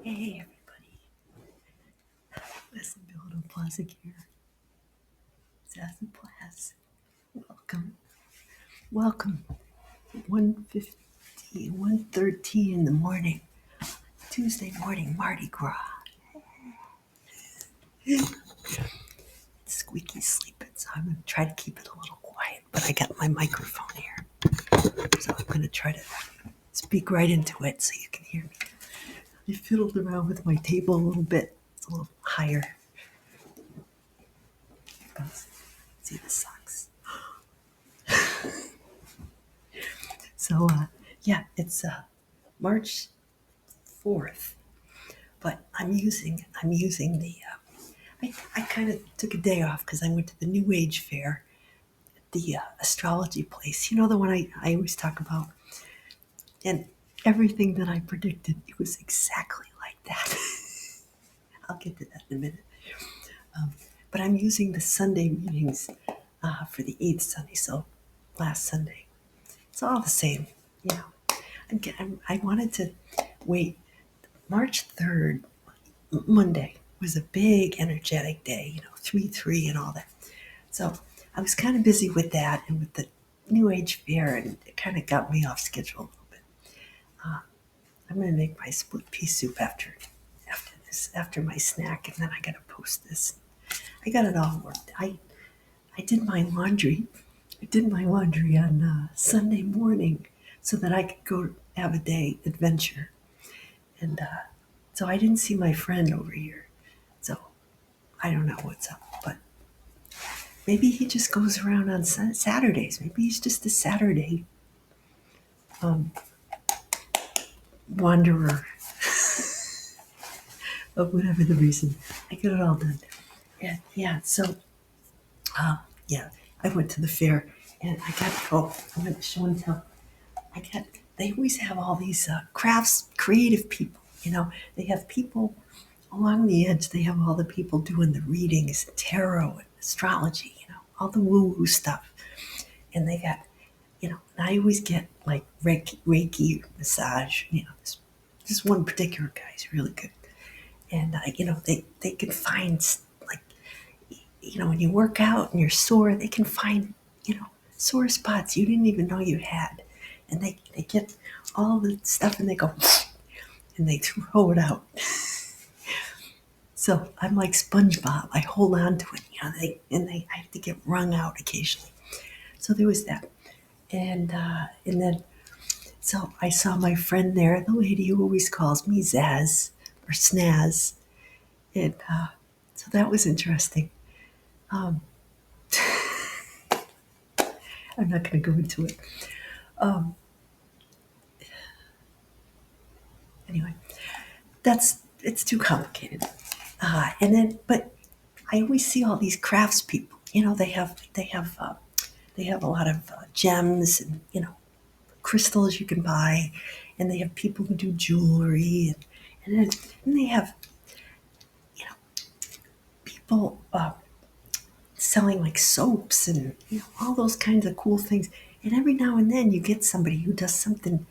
Hey everybody, Zazoo Plazz here. Zazoo Plazz. Welcome. Welcome. 1:15, 1:13 in the morning. Tuesday morning, Mardi Gras. Squeaky's sleeping, so I'm gonna try to keep it a little quiet, but I got my microphone here. So I'm gonna try to speak right into it so you can hear me. I fiddled around with my table a little bit. It's a little higher. See the socks. So yeah, it's March 4th, but I'm using the I kind of took a day off because I went to the New Age fair, the astrology place. You know, the one I always talk about, and everything that I predicted, it was exactly like that. I'll get to that in a minute. But I'm using the Sunday readings for the 8th Sunday, so last Sunday. It's all the same, you know. I wanted to wait. March 3rd, Monday, was a big energetic day, 3-3 and all that. So I was kind of busy with that and with the New Age fair, and it kind of got me off schedule a little bit. I'm going to make my split pea soup after my snack, and then I got to post this. I got it all worked. I did my laundry. I did my laundry on Sunday morning so that I could go have a day adventure, and so I didn't see my friend over here. So I don't know what's up, but maybe he just goes around on Saturdays. Maybe he's just a Saturday wanderer of whatever the reason. I got it all done. Yeah. So, yeah, I went to the fair and I got, I'm going to show and tell. They always have all these crafts, creative people. They have people along the edge. They have all the people doing the readings, tarot, and astrology, all the woo woo stuff. And they got, and I always get like Reiki massage. This one particular guy is really good. And, they can find, like, when you work out and you're sore, they can find, sore spots you didn't even know you had. And they get all the stuff and they go, and they throw it out. So I'm like SpongeBob. I hold on to it, I have to get wrung out occasionally. So there was that. And then, so I saw my friend there, the lady who always calls me Zaz or Snaz. And so that was interesting. Um, I'm not going to go into it. Um, anyway, it's too complicated. But I always see all these crafts people. They have a lot of gems and crystals you can buy, and they have people who do jewelry, and they have people selling like soaps and all those kinds of cool things. And every now and then you get somebody who does something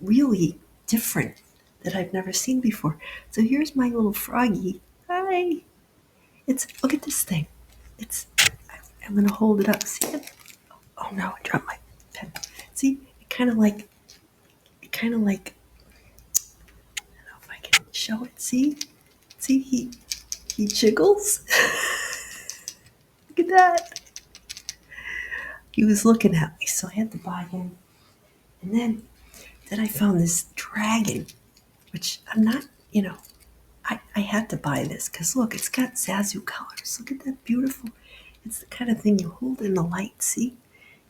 really different that I've never seen before. So here's my little froggy. Hi. Look at this thing. I'm gonna hold it up. See it? Oh no, I dropped my pen. See, it kind of like, I don't know if I can show it. See, he jiggles. Look at that. He was looking at me, so I had to buy him. And then I found this dragon, which I'm not, I had to buy this because look, it's got Zazoo colors. Look at that beautiful. It's the kind of thing you hold in the light, see?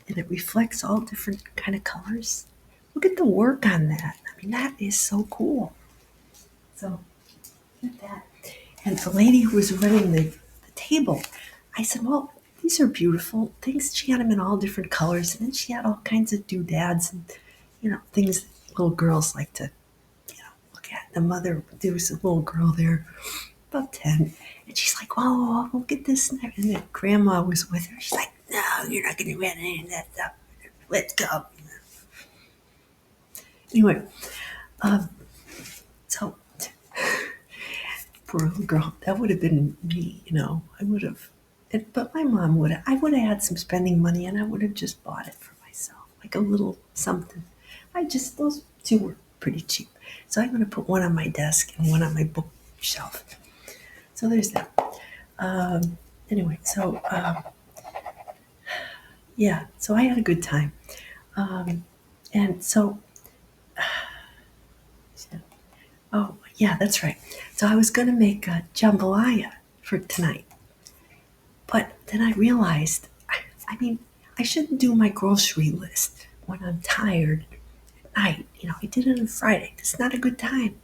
And it reflects all different kind of colors. Look at the work on that. I mean, that is so cool. So, look at that. And the lady who was running the table, I said, well, these are beautiful things. She had them in all different colors. And then she had all kinds of doodads and, things that little girls like to, look at. The mother, there was a little girl there, about 10. And she's like, oh, look at this. And then grandma was with her. She's like, no, you're not going to get any of that stuff. Let's go. Anyway, so poor little girl. That would have been me, I would have. But my mom would have. I would have had some spending money, and I would have just bought it for myself, like a little something. Those two were pretty cheap. So I'm going to put one on my desk and one on my bookshelf. So there's that. Anyway, yeah, so I had a good time. And so, oh, yeah, that's right. So I was going to make a jambalaya for tonight. But then I realized, I mean, I shouldn't do my grocery list when I'm tired at night. I did it on Friday. It's not a good time.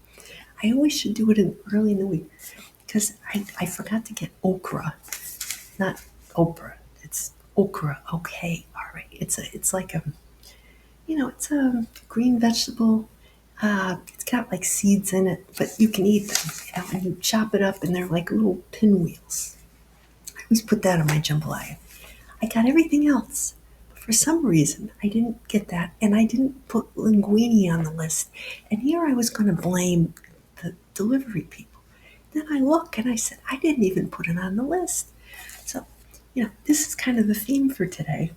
I always should do it early in the week because I forgot to get okra, not okra. It's okra. Okay, all right. It's like it's a green vegetable. It's got like seeds in it, but you can eat them. And you chop it up, and they're like little pinwheels. I always put that on my jambalaya. I got everything else. But for some reason, I didn't get that, and I didn't put linguine on the list. And here I was going to blame the delivery people. Then I look and I said, I didn't even put it on the list. So, this is kind of the theme for today.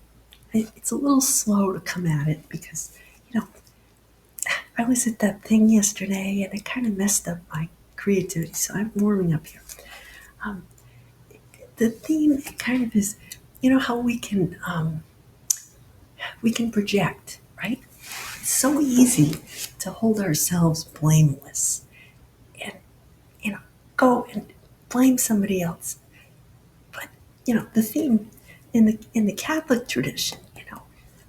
It's a little slow to come at it because, I was at that thing yesterday and it kind of messed up my creativity. So I'm warming up here. Um, the theme kind of is, how we can project, right? It's so easy to hold ourselves blameless and, go and blame somebody else. But, the theme in the Catholic tradition,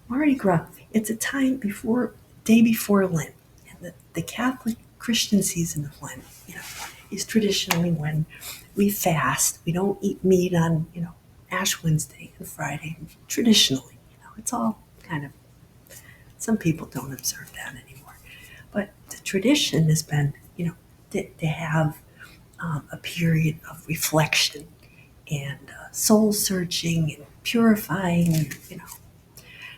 Mardi Gras, it's a time day before Lent. And the Catholic Christian season of Lent, is traditionally when we fast. We don't eat meat on, Ash Wednesday and Friday. Traditionally, it's all kind of, some people don't observe that anymore. But the tradition has been, to have a period of reflection and soul searching and purifying.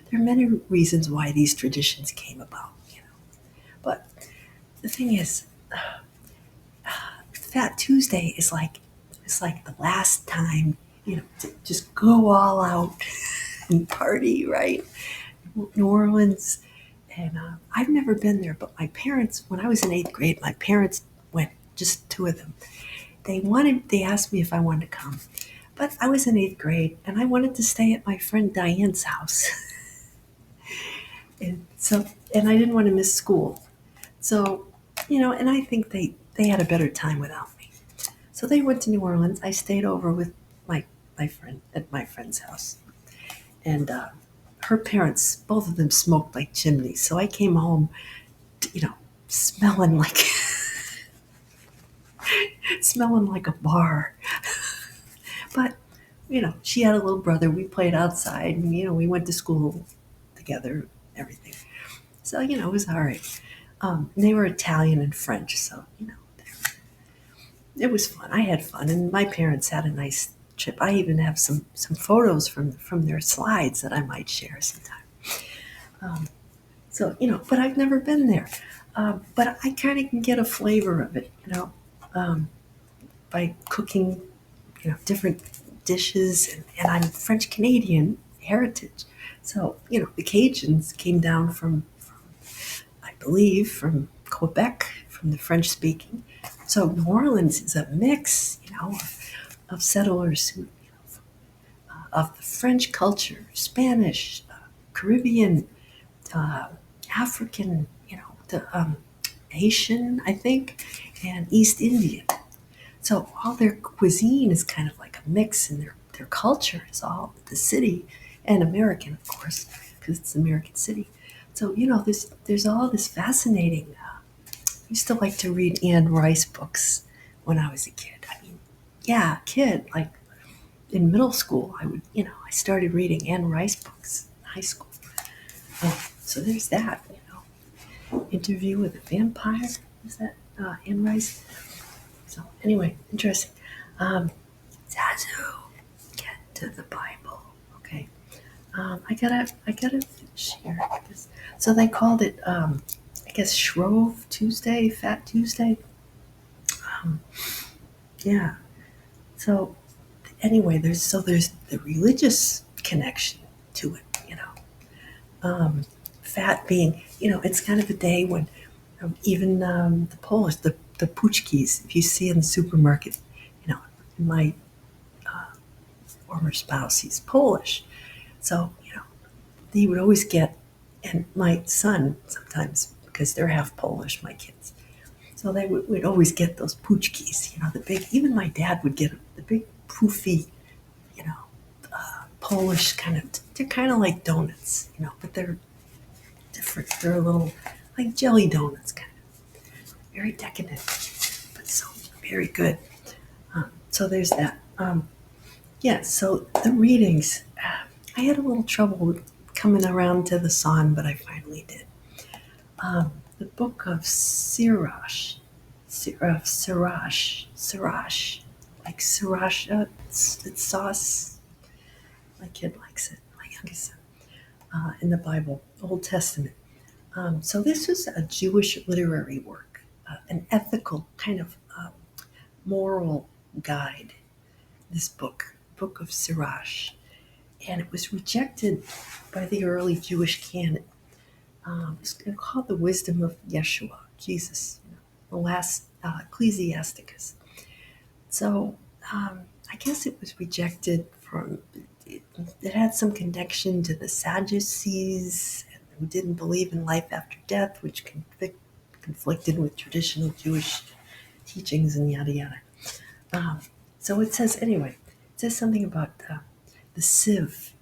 There are many reasons why these traditions came about. But the thing is, Fat Tuesday is it's like the last time, to just go all out and party, right? New Orleans, and I've never been there, but my parents, when I was in eighth grade, my parents went, just two of them. They asked me if I wanted to come, but I was in eighth grade and I wanted to stay at my friend Diane's house. And I didn't want to miss school. So, and I think they had a better time without me. So they went to New Orleans. I stayed over with my friend at my friend's house. And her parents, both of them smoked like chimneys. So I came home, smelling like smelling like a bar. But, she had a little brother. We played outside and, we went to school together, everything. So, it was all right. They were Italian and French, so, it was fun. I had fun, and my parents had a nice trip. I even have some photos from their slides that I might share sometime. So, but I've never been there. But I kind of can get a flavor of it, by cooking, different dishes, and I'm French Canadian heritage. So, the Cajuns came down from I believe, from Quebec, from the French speaking. So New Orleans is a mix, of settlers who, of the French culture, Spanish, Caribbean, African, the Haitian, I think, and East Indian. So all their cuisine is kind of like a mix, and their culture is all the city, and American, of course, because it's an American city. So, there's all this fascinating. I used to like to read Anne Rice books when I was a kid. I mean, yeah, kid, like in middle school, I started reading Anne Rice books in high school. So there's that, Interview with a Vampire. Is that Anne Rice? So anyway, interesting. Zazoo, get to the Bible. Okay. I gotta share this. So they called it, I guess, Shrove Tuesday, Fat Tuesday. Um, Yeah. So anyway, there's the religious connection to it, fat being, it's kind of a day when even the Polish, the puchkis, if you see in the supermarket, you know, my former spouse, he's Polish. So, they would always get, and my son sometimes, because they're half Polish, my kids. So would always get those puchkis, the big, even my dad would get the big puffy, you know, Polish kind of, they're kind of like donuts, but they're different. They're a little like jelly donuts, kind of very decadent, but so very good. So there's that. Yeah, so the readings, I had a little trouble coming around to the song, but I finally did. The book of Sirach, like sriracha, it's sauce. My kid likes it, my youngest son, in the Bible, Old Testament. So this was a Jewish literary work, an ethical kind of moral guide, this book of Sirach. And it was rejected by the early Jewish canon. It's called the Wisdom of Yeshua, Jesus, the last Ecclesiasticus. So I guess it was rejected it had some connection to the Sadducees who didn't believe in life after death, which conflicted with traditional Jewish teachings and yada yada. So it says, anyway, it says something about the sieve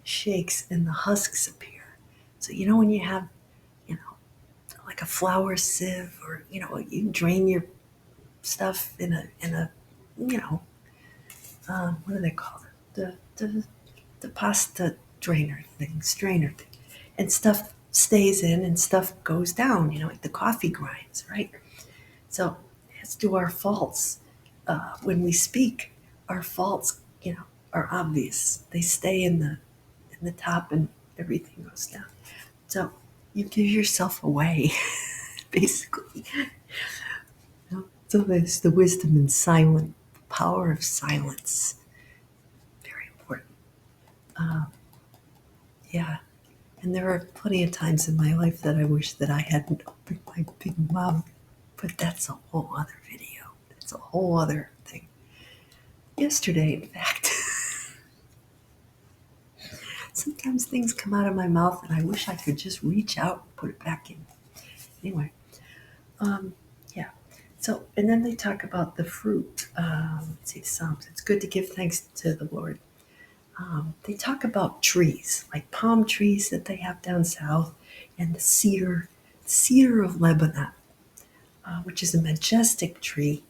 shakes and the husks appear. So, when you have, you know, like a flour sieve, or, you drain your stuff in a what do they call it? The pasta strainer thing. And stuff stays in and stuff goes down, like the coffee grinds, right? So, as do our faults. When we speak, our faults, are obvious. They stay in the top and everything goes down. So you give yourself away, basically. So there's the wisdom in silent, power of silence. Very important. Yeah. And there are plenty of times in my life that I wish that I hadn't opened my big mouth. But that's a whole other video. That's a whole other thing. Yesterday, in fact, sometimes things come out of my mouth and I wish I could just reach out and put it back in. Anyway, yeah. So, and then they talk about the fruit. Let's see, Psalms. It's good to give thanks to the Lord. They talk about trees, like palm trees that they have down south, and the cedar of Lebanon, which is a majestic tree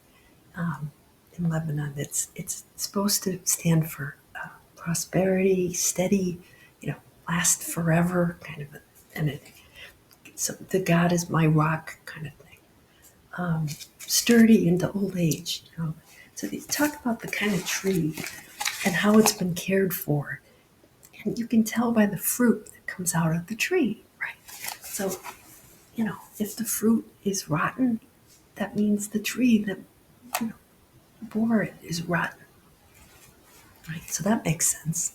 in Lebanon. It's supposed to stand for prosperity, steady, last forever, kind of anything. So the God is my rock, kind of thing. Sturdy into old age. So they talk about the kind of tree and how it's been cared for. And you can tell by the fruit that comes out of the tree, right? So, if the fruit is rotten, that means the tree that bore it is rotten, right? So that makes sense.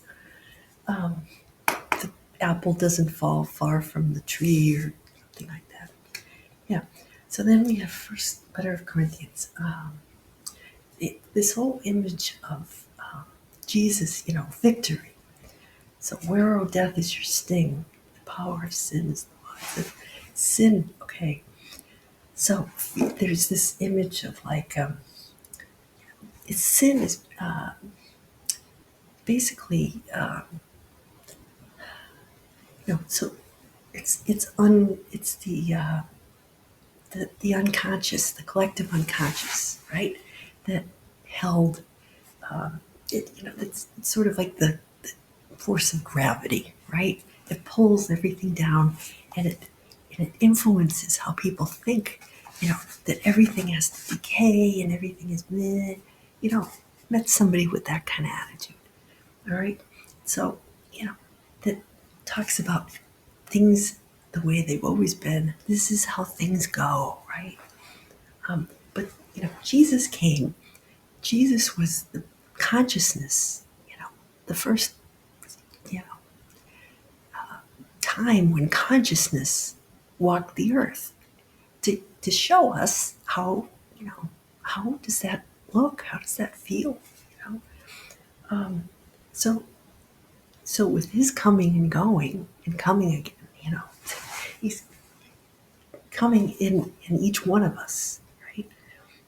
The apple doesn't fall far from the tree or something like that. Yeah. So then we have First Letter of Corinthians. This whole image of Jesus, victory. So where, O death, is your sting? The power of sin is the law. Sin, okay. So there's this image of like, sin is basically, so it's the unconscious, the collective unconscious, right? That held it. It's sort of like the force of gravity, right? It pulls everything down, and it influences how people think. That everything has to decay and everything is meh. Met somebody with that kind of attitude. All right, so that talks about things the way they've always been. This is how things go, right? But Jesus came Jesus was the consciousness, the first, you know, time when consciousness walked the earth to show us how, how does that look? How does that feel? You know, um, so so with his coming and going and coming again, he's coming in each one of us, right?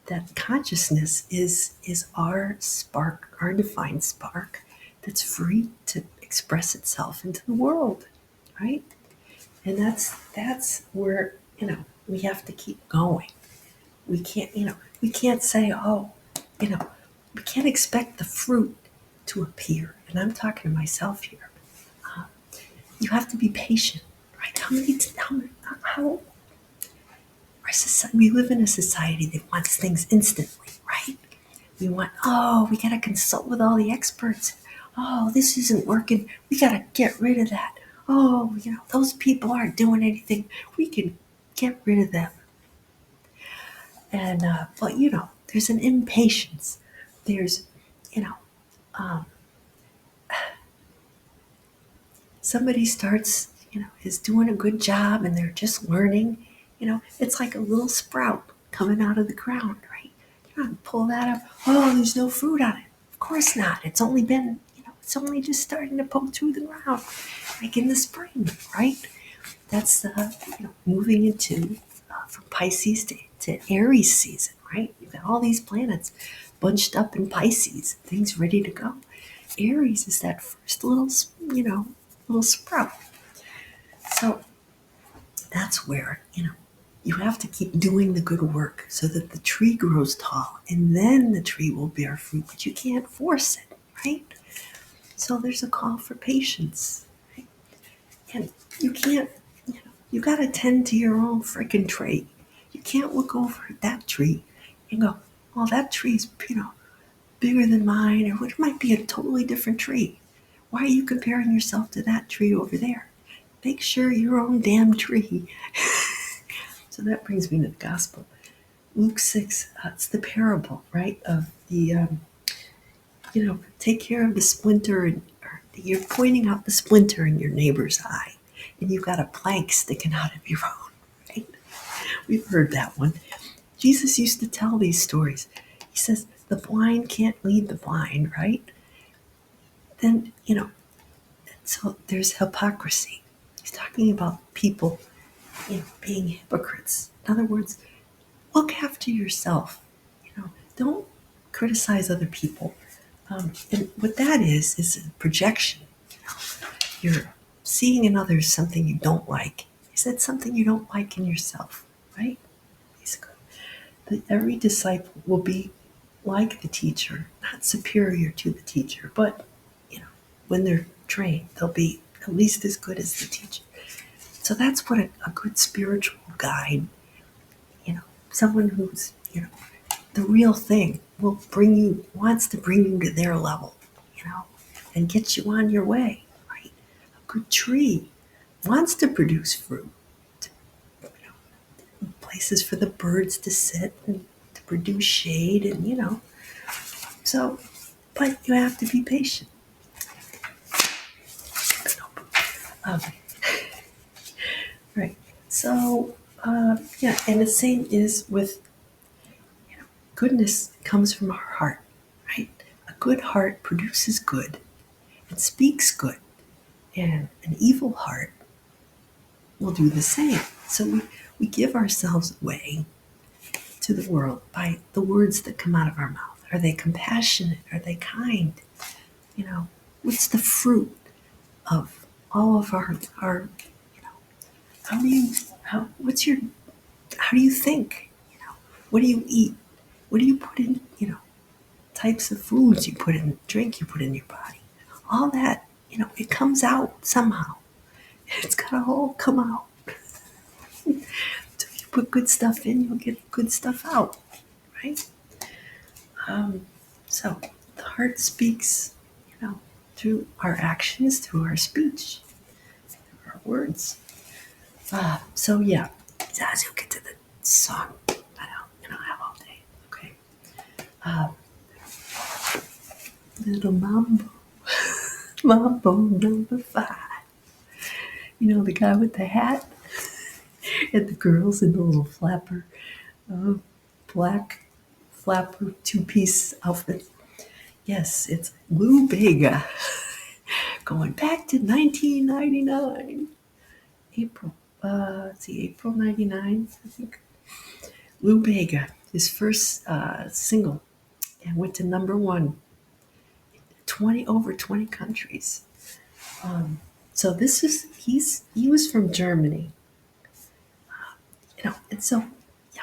That consciousness is our spark, our divine spark that's free to express itself into the world, right? And that's where, we have to keep going. We can't say, oh, you know, we can't expect the fruit to appear. And I'm talking to myself here. Uh, you have to be patient, right? How our society, we live in a society that wants things instantly, right? We want, oh, we got to consult with all the experts. Oh, this isn't working. We got to get rid of that. Oh, those people aren't doing anything. We can get rid of them. And, but, there's an impatience. There's, you know, um, somebody starts, is doing a good job and they're just learning. It's like a little sprout coming out of the ground, right? You don't pull that up. Oh, there's no fruit on it. Of course not. It's only been, it's only just starting to poke through the ground, like in the spring, right? That's moving into from Pisces to Aries season, right? You've got all these planets bunched up in Pisces, things ready to go. Aries is that first little sprout. So that's where, you have to keep doing the good work so that the tree grows tall and then the tree will bear fruit, but you can't force it, right? So there's a call for patience, right? And you can't, you got to tend to your own freaking tree. You can't look over at that tree and go, oh, that tree's, bigger than mine, or it might be a totally different tree. Why are you comparing yourself to that tree over there? Make sure your own damn tree. So that brings me to the gospel. Luke 6, it's the parable, right? Of the, take care of the splinter, or you're pointing out the splinter in your neighbor's eye, and you've got a plank sticking out of your own, right? We've heard that one. Jesus used to tell these stories. He says, the blind can't lead the blind, right? Then, so there's hypocrisy. He's talking about people, being hypocrites. In other words, look after yourself. Don't criticize other people. And what that is a projection. You're seeing in others something you don't like. Is that something you don't like in yourself, right? Basically, that every disciple will be like the teacher, not superior to the teacher, but when they're trained, they'll be at least as good as the teacher. So that's what a good spiritual guide, someone who's, the real thing wants to bring you to their level, and get you on your way, right? A good tree wants to produce fruit, places for the birds to sit and to produce shade, and so, but you have to be patient. Um, right. So, yeah, and the same is with, goodness comes from our heart, right? A good heart produces good and speaks good, and an evil heart will do the same. So we give ourselves away to the world by the words that come out of our mouth. Are they compassionate? Are they kind? What's the fruit of all of our how do you how do you think? What do you eat? What do you put in, types of foods you put in, drink you put in your body? All that, it comes out somehow. It's gotta all come out. So if you put good stuff in, you'll get good stuff out, right? So the heart speaks, through our actions, through our speech, our words. So yeah, Zazoo, get to the song. I don't have all day. Okay. little Mumbo. Mumbo number 5. You know, the guy with the hat and the girls in the little flapper, uh, black flapper two-piece outfit. Yes, it's Lou Bega. Going back to 1999. April, let's see, April 99, I think. Lou Bega, his first single, and went to number 1, 20 over 20 countries. So this is he was from Germany, and so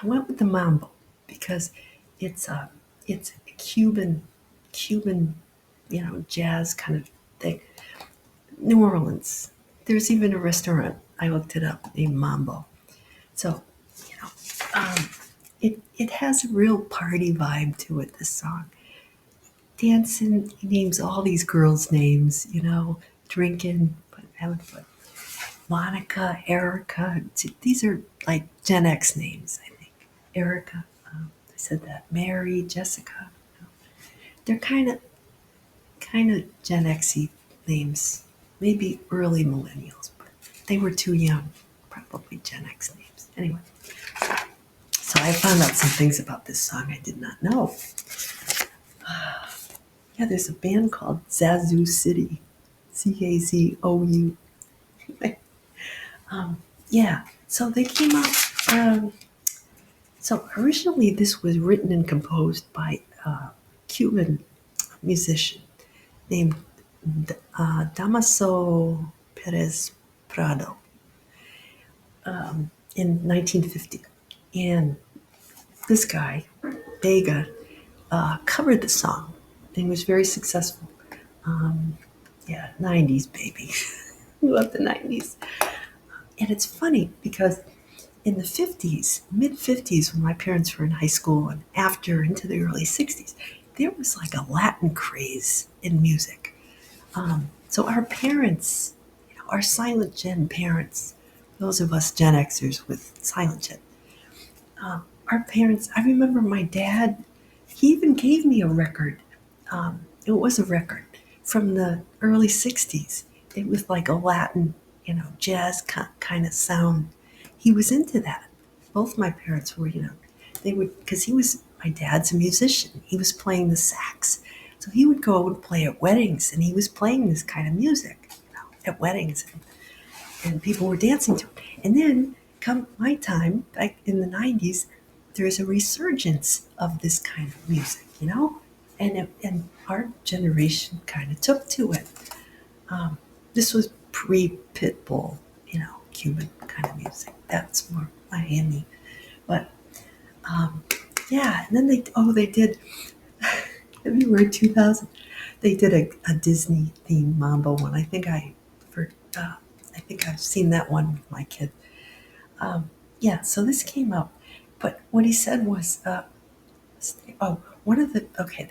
I went with the mambo because it's a it's a Cuban jazz kind of thing. New Orleans. There's even a restaurant I looked it up named Mambo. So you know, um, it has a real party vibe to it. This song, dancing. He names all these girls' names. Drinking, but having fun. Monica, Erica. These are like Gen X names, I think. Erica, I said that. Mary, Jessica. They're kind of Gen Xy names. Maybe early millennials, but they were too young. Probably Gen X names. Anyway, so I found out some things about this song I did not know. Yeah, there's a band called Zazoo City. Zazou. Yeah, so they came out. So originally, this was written and composed by a Cuban musician named Damaso Perez Prado in 1950. And this guy, Vega, covered the song and was very successful. Yeah, 90s, baby. We love the 90s. And it's funny because in the 50s, mid 50s, when my parents were in high school and after into the early 60s, there was like a Latin craze in music. So our parents, our silent gen parents, those of us Gen Xers with silent gen, our parents, I remember my dad, he even gave me a record. It was a record from the early 60s. It was like a Latin, jazz kind of sound. He was into that. Both my parents were, they would, because my dad's a musician. He was playing the sax. So he would go and play at weddings, and he was playing this kind of music, at weddings, and people were dancing to it. And then, come my time, back in the 90s, there's a resurgence of this kind of music, and our generation kind of took to it. This was pre-Pitbull, Cuban kind of music. That's more Miami. But, yeah, and then they did, February 2000, they did a Disney-themed Mambo one. I think I've seen that one with my kid. Yeah, so this came up. But what he said was, the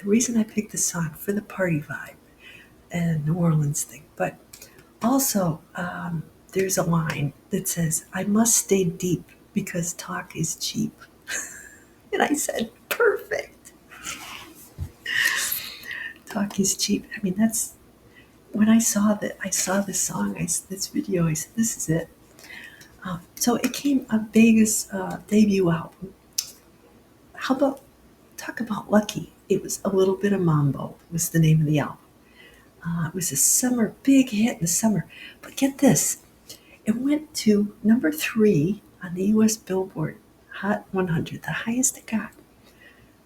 reason I picked this song for the party vibe and New Orleans thing, but also there's a line that says, I must stay deep because talk is cheap. And I said, perfect. Talk is cheap. I mean, that's, when I saw this song, this video, I said, this is it. So it came a Vegas debut album. How about, talk about lucky. It was A Little Bit of Mambo was the name of the album. It was a big hit in the summer. But get this, it went to number 3 on the U.S. Billboard Hot 100, the highest it got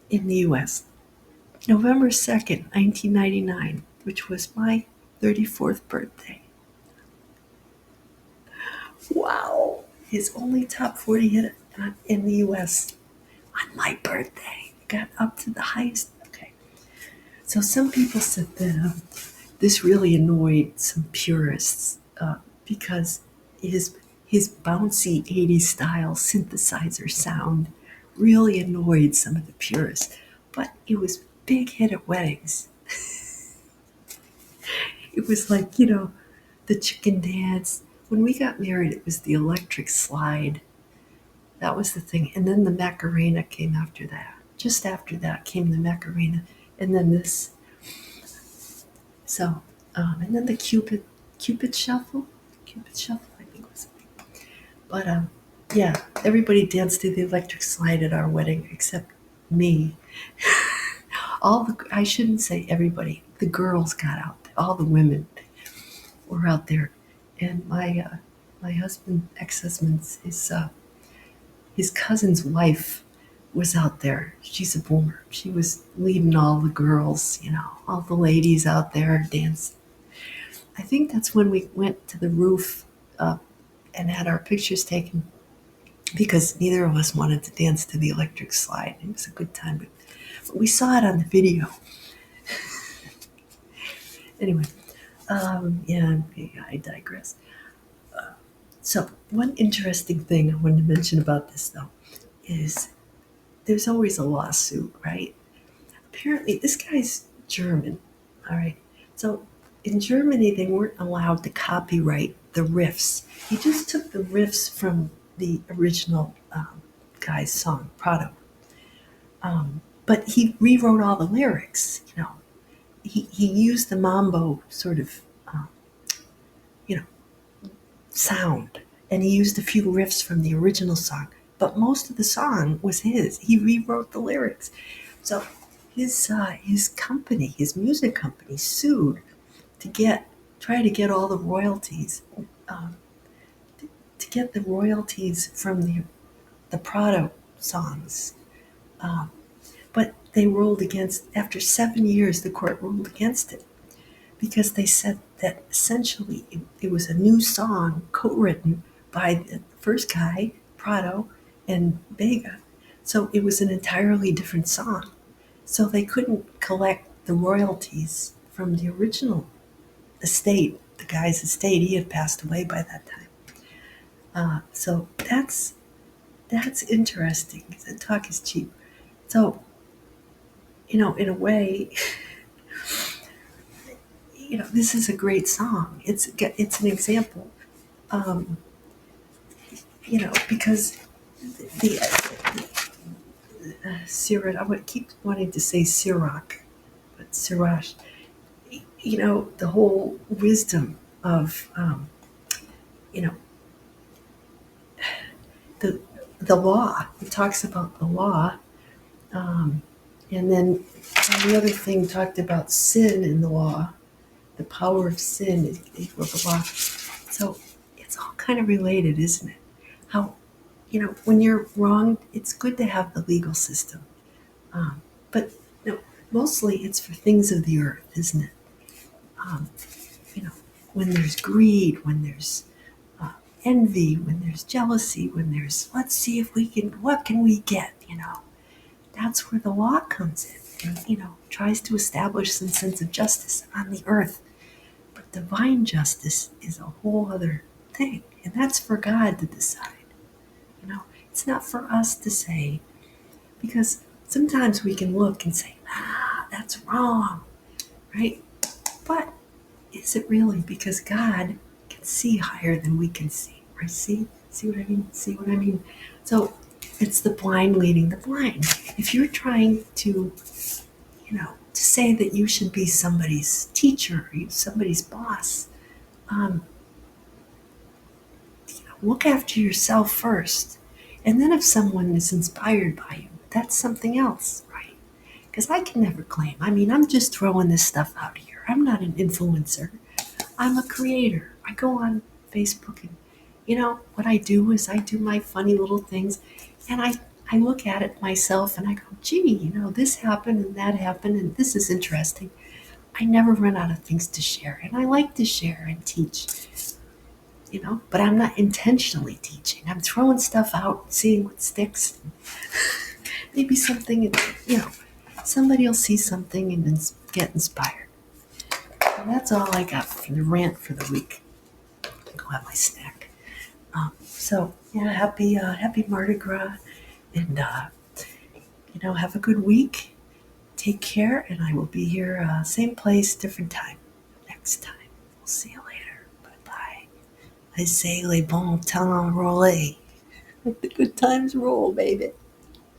in the U.S. November 2nd, 1999, which was my 34th birthday. Wow! His only top 40 hit in the U.S. on my birthday. Got up to the highest. Okay. So some people said that this really annoyed some purists because his bouncy 80s style synthesizer sound really annoyed some of the purists. But it was big hit at weddings. It was like, the chicken dance. When we got married, it was the electric slide. That was the thing. And then the Macarena came after that. Just after that came the Macarena. And then this. So, and then the Cupid Shuffle, I think was it. But yeah, everybody danced to the electric slide at our wedding except me. I shouldn't say everybody. The girls got out. All the women were out there, and my husband, ex-husband's, his cousin's wife was out there. She's a boomer. She was leading all the girls, all the ladies out there dancing. I think that's when we went to the roof and had our pictures taken because neither of us wanted to dance to the electric slide. It was a good time, but we saw it on the video. Anyway, yeah, I digress. So, one interesting thing I wanted to mention about this, though, is there's always a lawsuit, right? Apparently, this guy's German, all right? So, in Germany, they weren't allowed to copyright the riffs. He just took the riffs from the original guy's song, Prado. But he rewrote all the lyrics, He used the Mumbo sort of, you know, sound, and he used a few riffs from the original song. But most of the song was his. He rewrote the lyrics. So his company, his music company, sued to try to get all the royalties, um, to get the royalties from the Prado songs. Um, but they ruled against. After 7 years, the court ruled against it because they said that essentially it was a new song co-written by the first guy, Prado, and Vega. So it was an entirely different song. So they couldn't collect the royalties from the original estate, the guy's estate. He had passed away by that time. So that's interesting. The talk is cheap. So in a way, this is a great song. It's an example, um, because the Sirach. I would keep wanting to say Sirach, but Sirach. The whole wisdom of you know the the law. It talks about the law, um, and then the other thing talked about sin in the law. The power of sin is equal to law. So it's all kind of related, isn't it? How when you're wronged, it's good to have the legal system, but mostly it's for things of the earth, isn't it? Um, you know, when there's greed, when there's envy, when there's jealousy, when there's let's see if we can, what can we get, that's where the law comes in and, tries to establish some sense of justice on the earth. But divine justice is a whole other thing, and that's for God to decide. It's not for us to say, because sometimes we can look and say, that's wrong, right? But is it really? Because God can see higher than we can see, right? See what I mean? See what I mean? So it's the blind leading the blind. If you're trying to, to say that you should be somebody's teacher, or somebody's boss, um, look after yourself first. And then if someone is inspired by you, that's something else, right? Because I can never claim. I'm just throwing this stuff out here. I'm not an influencer. I'm a creator. I go on Facebook and, what I do is I do my funny little things and I look at it myself and I go, gee, this happened and that happened and this is interesting. I never run out of things to share, and I like to share and teach, but I'm not intentionally teaching. I'm throwing stuff out, seeing what sticks. Maybe something, somebody will see something and then get inspired. And that's all I got for the rant for the week. Go have my snack. So yeah, happy Mardi Gras, and have a good week. Take care, and I will be here, same place, different time next time. We'll see you later. Bye bye. Laissez, les bons temps rouler. Let the good times roll, baby.